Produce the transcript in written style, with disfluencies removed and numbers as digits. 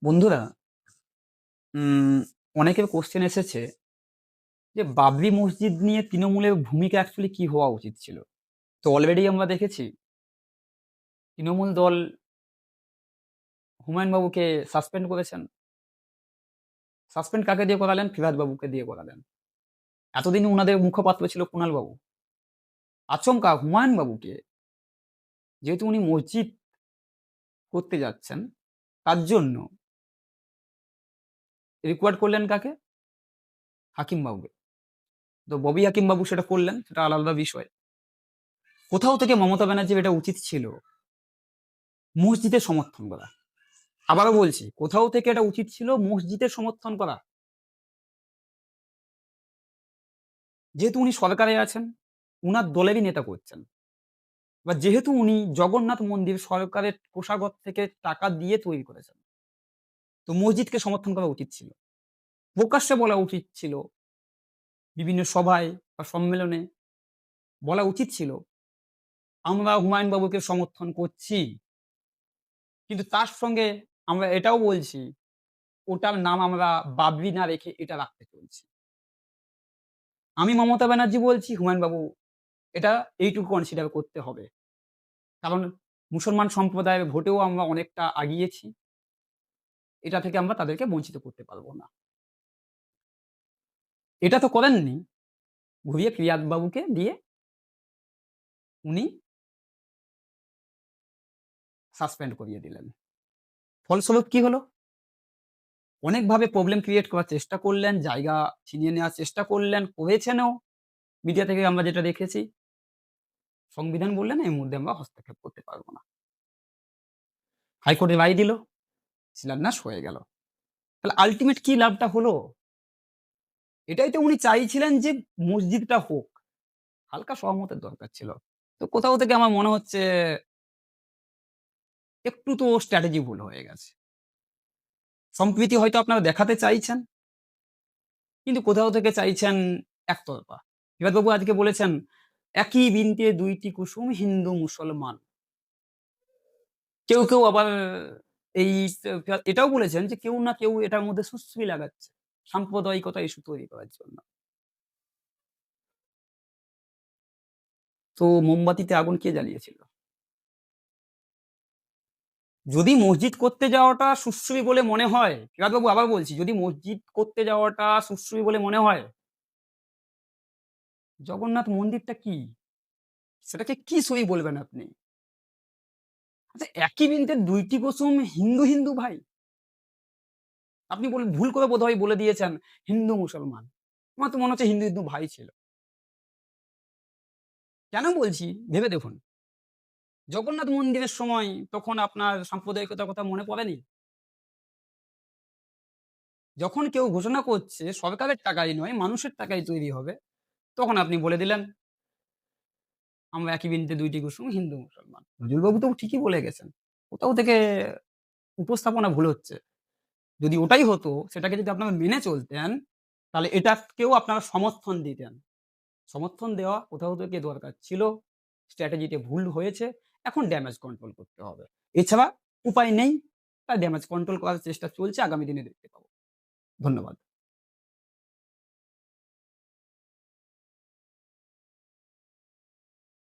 বন্ধুরা, উম অনেকের কোশ্চেন এসেছে যে বাবরি মসজিদ নিয়ে তৃণমূলের ভূমিকা অ্যাকচুয়ালি কি হওয়া উচিত ছিল। তো অলরেডি আমরা দেখেছি তৃণমূল দল হুমায়ুন বাবুকে সাসপেন্ড করেছেন। সাসপেন্ড কাকে দিয়ে করালেন? ফিরহাদ বাবুকে দিয়ে করালেন। এতদিন উনাদের মুখপাত্র ছিল কুণাল বাবু। আচমকা হুমায়ুন বাবুকে, যেহেতু উনি মসজিদ করতে যাচ্ছেন, তার জন্য রিকোয়ার্ড করলেন কাকে? হাকিম বাবুকে। তো ববি হাকিম বাবু সেটা করলেন, সেটা আলাদা বিষয়। কোথাও থেকে মমতা ব্যানার্জির এটা উচিত ছিল মসজিদের সমর্থন করা। আবারও বলছি, কোথাও থেকে এটা উচিত ছিল মসজিদের সমর্থন করা। যেহেতু উনি সরকারে আছেন, উনার দলেরই নেতা করছেন। বা যেহেতু উনি জগন্নাথ মন্দির সরকারের কোষাগার থেকে টাকা দিয়ে তৈরি করেছেন, তো মসজিদকে সমর্থন করা উচিত ছিল। প্রকাশ্যে বলা উচিত ছিল, বিভিন্ন সভায় বা সম্মেলনে বলা উচিত ছিল, আমরা হুমায়ুন বাবুকে সমর্থন করছি। কিন্তু তার সঙ্গে আমরা এটাও বলছি, ওটার নাম আমরা বাবরি না রেখে এটা রাখতে চলছি। আমি মমতা ব্যানার্জি বলছি, হুমায়ুন বাবু এটা এইটুকু কনসিডার করতে হবে। কারণ মুসলমান সম্প্রদায়ের ভোটেও আমরা অনেকটা আগিয়েছি। এটা থেকে আমরা তাদেরকে বঞ্চিত করতে পারব না। এটা তো করেননি। ঘুরিয়ে ফিরিয়াদ বাবুকে দিয়ে উনি সাসপেন্ড করিয়ে দিলেন। ফলস্বরূপ কি হলো? অনেকভাবে প্রবলেম ক্রিয়েট করার চেষ্টা করলেন, জায়গা ছিনিয়ে নেওয়ার চেষ্টা করলেন, করেছেনও। মিডিয়া থেকে আমরা যেটা দেখেছি। সংবিধান বললেন এর মধ্যে আমরা হস্তক্ষেপ করতে পারব না। হাইকোর্টে রায় দিল, শিলান্যাস হয়ে গেল। তাহলে আল্টিমেট কি লাভটা হলো? এটাই তো উনি চাইছিলেন যে মসজিদটা হোক। হালকা সহমতের দরকার ছিল। তো কোথাও থেকে আমার মনে হচ্ছে একটু তো স্ট্র্যাটেজি ভুল হয়ে গেছে। সম্প্রীতি হয়তো আপনারা দেখাতে চাইছেন, কিন্তু কোথাও থেকে চাইছেন একতরফা। বিভাসবাবু আজকে বলেছেন, "একই বৃন্তে দুইটি কুসুম হিন্দু মুসলমান।" কেউ আবার এই এটাও বলেছেন যে কেউ না কেউ এটার মধ্যে সুড়সুড়ি লাগাচ্ছে। সাম্প্রদায়িকতা ইস্যু তৈরি করার জন্য। তো মোমবাতিতে আগুন কে জ্বালিয়েছিল? যদি মসজিদ করতে যাওয়াটা সুশ্রী বলে মনে হয়, ফিরাদবাবু আবার বলছি, যদি মসজিদ করতে যাওয়াটা সুশ্রী বলে মনে হয়, জগন্নাথ মন্দিরটা কি? সেটাকে কি সই বলবেন আপনি? আচ্ছা, একই বৃন্তে ২ টি কুসুম হিন্দু ভাই। আপনি ভুল করে বোধহয় বলে দিয়েছেন হিন্দু মুসলমান। আমার তো মনে হচ্ছে হিন্দু ভাই ছিল। কেন বলছি ভেবে দেখুন। জগন্নাথ মন্দিরের সময় তখন আপনার সাম্প্রদায়িকতার কথা মনে পড়েনি? যখন কেউ ঘোষণা করছে সরকারের টাকায় নয়, মানুষের টাকায় তৈরি হবে, তখন আপনি বলে দিলেন, আমরা একই বৃন্তে ২ টি কুসুম হিন্দু মুসলমান। নজরুলবাবু তো ঠিকই বলে গেছেন। কোথাও থেকে উপস্থাপনা ভুল হচ্ছে। যদি ওটাই হতো, সেটাকে যদি আপনারা মেনে চলতেন, তাহলে এটাকেও আপনারা সমর্থন দিতেন। সমর্থন দেওয়া কোথাও থেকে দরকার ছিল। স্ট্র্যাটেজিতে ভুল হয়েছে। এখন ড্যামেজ কন্ট্রোল করতে হবে। এছাড়া উপায় নেই। তাই ড্যামেজ কন্ট্রোল করার চেষ্টা চলছে। আগামী দিনে দেখতে পাবো। ধন্যবাদ।